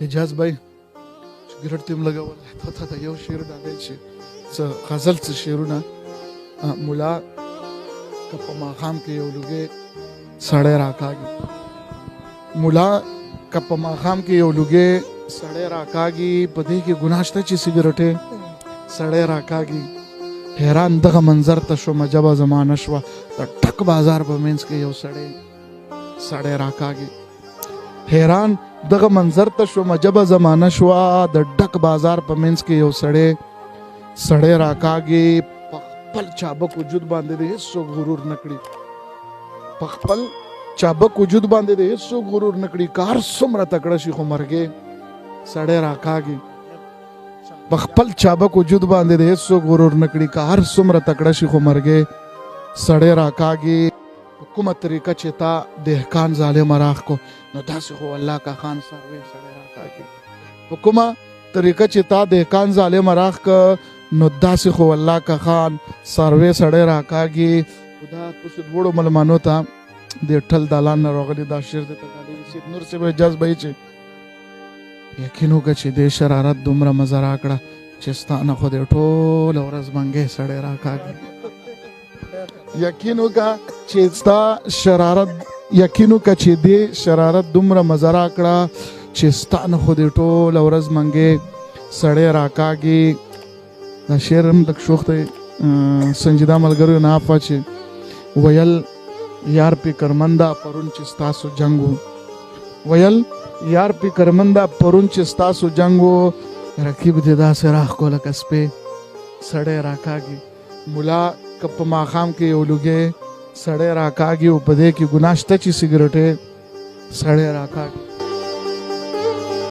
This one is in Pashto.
اجاز بای سګرټ تیم لګول ته یو شعر راغی چې څه غزل څه شعرونه مولا که په ماښام کې یو لوګی سړی راکاږي مولا که په ماښام کې یو لوګی سړی راکاږي په دې کې ګناه شته چې سګرټې سړی راکاږي حیران دغه منظر ته شومه جبه زمانه شوه د ټک بازار په منځ کې یو سړی راکاږي حیران دغه منظر ته شومه جبه زمانه شوه د ډک بازار په منځ کې یو سړی راکاږي په خپل چابک وجود باندې د هیڅوک غرور نه کړي په خپل چابک وجود باندې د هیڅوک غرور نه کړي که هر څومره تکړه شي خو مرګې سړی راکاږي په خپل چابک وجود باندې د هیڅوک غرور نه کړي که هر څومره تکړه شي خو مرګې سړی راکاږي په کومه طریقه چې تا دهقان ظالم راخ کو نو داسې خو الله کا خان سروې سړی راکاږي په کومه طریقه چې تا دهقان ظالم راخ کو نو داسې خو الله کا خان سروې سړی راکاږي خدا پس وړو ملمانو ته د ټل دالان نه راغلي دا شعر د تکالي سید نور سے اجازه به چې یقین وکړه چې د شرارت دومره مزه راکړه چې ستا نه خو د ټوله ورځ منګی سړی راکاږي یقین وکړه چې ستا د شرارت دومره مزه راکړه چې ستا نه خو د ټوله ورځ منګی سړی راکاږي دا شعر هم لږ شوخ دی سنجیده ملګریو نه افا چې ویل یار پی کرمنده پرون چې ستاسو جنګ و ویل یار پی کرمنده پرون چې ستاسو جنګ و رقیب دې داسې راخ کو لکه سپی سړی راکاږي ملا که په ماښام کې یو لوګی سړی راکاږي او په دې کې ګناه شته چې سګرټې سړی راکاږي